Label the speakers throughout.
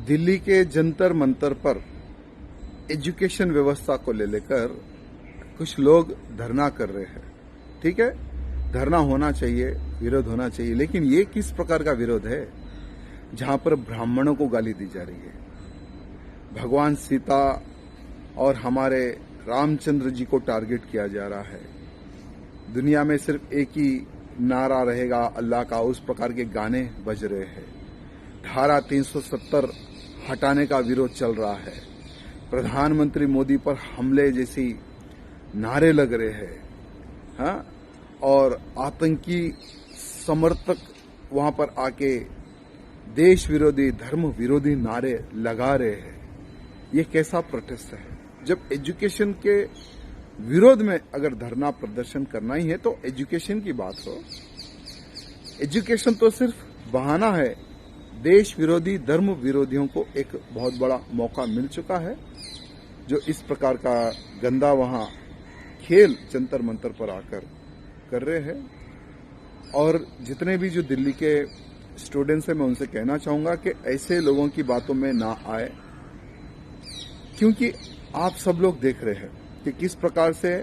Speaker 1: दिल्ली के जंतर मंतर पर एजुकेशन व्यवस्था को लेकर कुछ लोग धरना कर रहे हैं। ठीक है, धरना होना चाहिए, विरोध होना चाहिए, लेकिन ये किस प्रकार का विरोध है जहां पर ब्राह्मणों को गाली दी जा रही है, भगवान सीता और हमारे रामचंद्र जी को टारगेट किया जा रहा है, दुनिया में सिर्फ एक ही नारा रहेगा अल्लाह का, उस प्रकार के गाने बज रहे हैं, धारा 370 हटाने का विरोध चल रहा है, प्रधानमंत्री मोदी पर हमले जैसी नारे लग रहे हैं, हाँ, और आतंकी समर्थक वहां पर आके देश विरोधी धर्म विरोधी नारे लगा रहे हैं। ये कैसा प्रोटेस्ट है? जब एजुकेशन के विरोध में अगर धरना प्रदर्शन करना ही है तो एजुकेशन की बात हो। एजुकेशन तो सिर्फ बहाना है। देश विरोधी धर्म विरोधियों को एक बहुत बड़ा मौका मिल चुका है, जो इस प्रकार का गंदा वहां खेल जंतर मंतर पर आकर कर रहे हैं। और जितने भी जो दिल्ली के स्टूडेंट्स हैं, मैं उनसे कहना चाहूंगा कि ऐसे लोगों की बातों में ना आए, क्योंकि आप सब लोग देख रहे हैं कि किस प्रकार से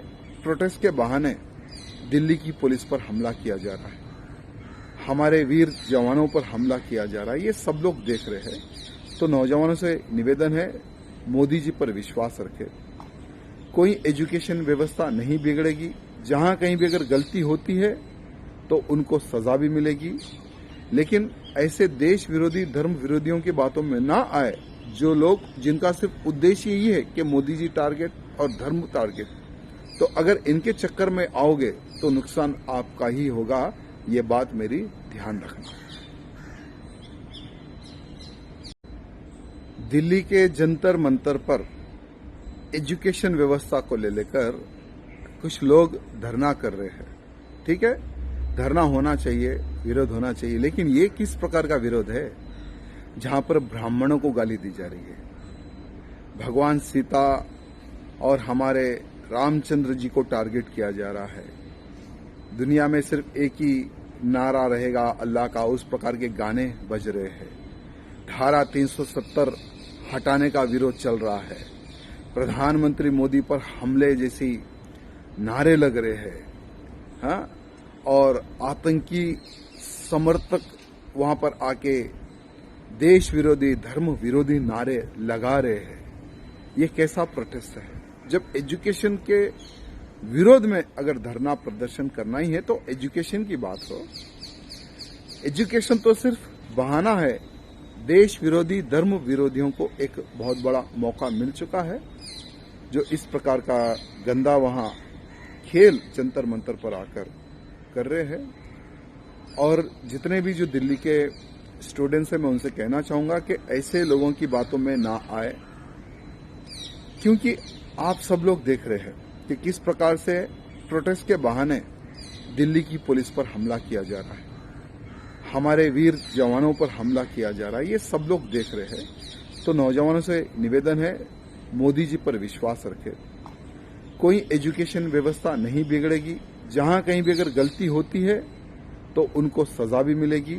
Speaker 1: प्रोटेस्ट के बहाने दिल्ली की पुलिस पर हमला किया जा रहा है, हमारे वीर जवानों पर हमला किया जा रहा है। ये सब लोग देख रहे हैं। तो नौजवानों से निवेदन है, मोदी जी पर विश्वास रखें। कोई एजुकेशन व्यवस्था नहीं बिगड़ेगी। जहां कहीं भी अगर गलती होती है तो उनको सजा भी मिलेगी, लेकिन ऐसे देश विरोधी धर्म विरोधियों की बातों में ना आए, जो लोग जिनका सिर्फ उद्देश्य यही है कि मोदी जी टारगेट और धर्म टारगेट। तो अगर इनके चक्कर में आओगे तो नुकसान आपका ही होगा। ये बात मेरी ध्यान रखना। दिल्ली के जंतर मंतर पर एजुकेशन व्यवस्था को लेकर कुछ लोग धरना कर रहे हैं। ठीक है, धरना होना चाहिए, विरोध होना चाहिए, लेकिन ये किस प्रकार का विरोध है जहां पर ब्राह्मणों को गाली दी जा रही है, भगवान सीता और हमारे रामचंद्र जी को टारगेट किया जा रहा है, दुनिया में सिर्फ एक ही नारा रहेगा अल्लाह का, उस प्रकार के गाने बज रहे हैं, धारा 370 हटाने का विरोध चल रहा है, प्रधानमंत्री मोदी पर हमले जैसी नारे लग रहे हैं, हाँ, और आतंकी समर्थक वहां पर आके देश विरोधी धर्म विरोधी नारे लगा रहे हैं। ये कैसा प्रोटेस्ट है? जब एजुकेशन के विरोध में अगर धरना प्रदर्शन करना ही है तो एजुकेशन की बात हो। एजुकेशन तो सिर्फ बहाना है। देश विरोधी धर्म विरोधियों को एक बहुत बड़ा मौका मिल चुका है, जो इस प्रकार का गंदा वहां खेल जंतर मंतर पर आकर कर रहे हैं। और जितने भी जो दिल्ली के स्टूडेंट्स हैं, मैं उनसे कहना चाहूंगा कि ऐसे लोगों की बातों में ना आए, क्योंकि आप सब लोग देख रहे हैं कि किस प्रकार से प्रोटेस्ट के बहाने दिल्ली की पुलिस पर हमला किया जा रहा है, हमारे वीर जवानों पर हमला किया जा रहा है। ये सब लोग देख रहे हैं। तो नौजवानों से निवेदन है, मोदी जी पर विश्वास रखें। कोई एजुकेशन व्यवस्था नहीं बिगड़ेगी। जहां कहीं भी अगर गलती होती है तो उनको सजा भी मिलेगी,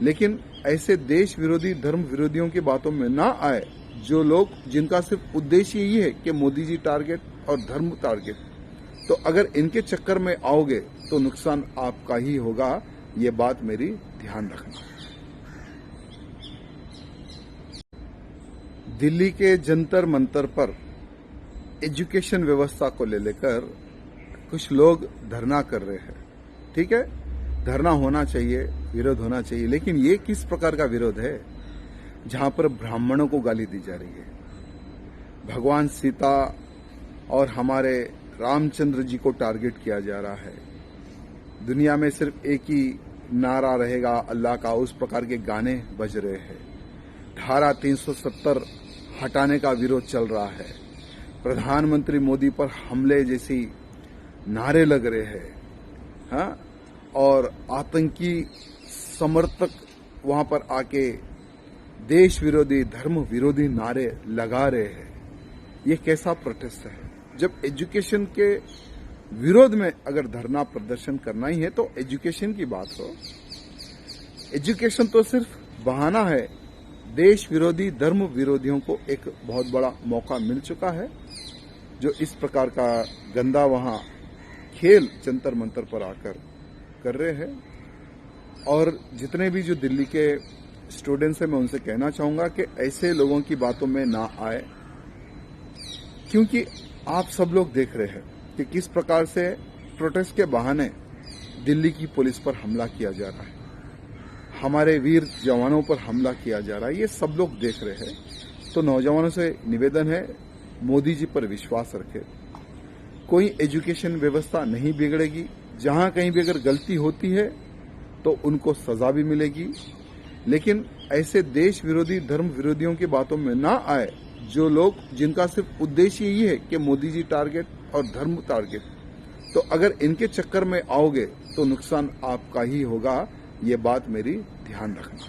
Speaker 1: लेकिन ऐसे देश विरोधी धर्म विरोधियों की बातों में ना आए, जो लोग जिनका सिर्फ उद्देश्य यही है कि मोदी जी टारगेट और धर्म टारगेट। तो अगर इनके चक्कर में आओगे तो नुकसान आपका ही होगा। ये बात मेरी ध्यान रखना। दिल्ली के जंतर मंतर पर एजुकेशन व्यवस्था को लेकर कुछ लोग धरना कर रहे हैं। ठीक है, धरना होना चाहिए, विरोध होना चाहिए, लेकिन ये किस प्रकार का विरोध है जहां पर ब्राह्मणों को गाली दी जा रही है, भगवान सीता और हमारे रामचंद्र जी को टारगेट किया जा रहा है, दुनिया में सिर्फ एक ही नारा रहेगा अल्लाह का, उस प्रकार के गाने बज रहे हैं, धारा 370 हटाने का विरोध चल रहा है, प्रधानमंत्री मोदी पर हमले जैसी नारे लग रहे हैं, हाँ, और आतंकी समर्थक वहां पर आके देश विरोधी धर्म विरोधी नारे लगा रहे हैं। ये कैसा प्रोटेस्ट है? जब एजुकेशन के विरोध में अगर धरना प्रदर्शन करना ही है तो एजुकेशन की बात हो। एजुकेशन तो सिर्फ बहाना है। देश विरोधी, धर्म विरोधियों को एक बहुत बड़ा मौका मिल चुका है, जो इस प्रकार का गंदा वहां खेल जंतर मंतर पर आकर कर रहे हैं। और जितने भी जो दिल्ली के स्टूडेंट्स हैं, मैं उनसे कहना चाहूंगा कि ऐसे लोगों की बातों में ना आए, क्योंकि आप सब लोग देख रहे हैं कि किस प्रकार से प्रोटेस्ट के बहाने दिल्ली की पुलिस पर हमला किया जा रहा है, हमारे वीर जवानों पर हमला किया जा रहा है, ये सब लोग देख रहे हैं। तो नौजवानों से निवेदन है, मोदी जी पर विश्वास रखें। कोई एजुकेशन व्यवस्था नहीं बिगड़ेगी, जहां कहीं भी अगर गलती होती है तो उनको सजा भी मिलेगी, लेकिन ऐसे देश विरोधी, धर्म विरोधियों की बातों में ना आए, जो लोग जिनका सिर्फ उद्देश्य यही है कि मोदी जी टारगेट और धर्म टारगेट। तो अगर इनके चक्कर में आओगे तो नुकसान आपका ही होगा, ये बात मेरी ध्यान रखना।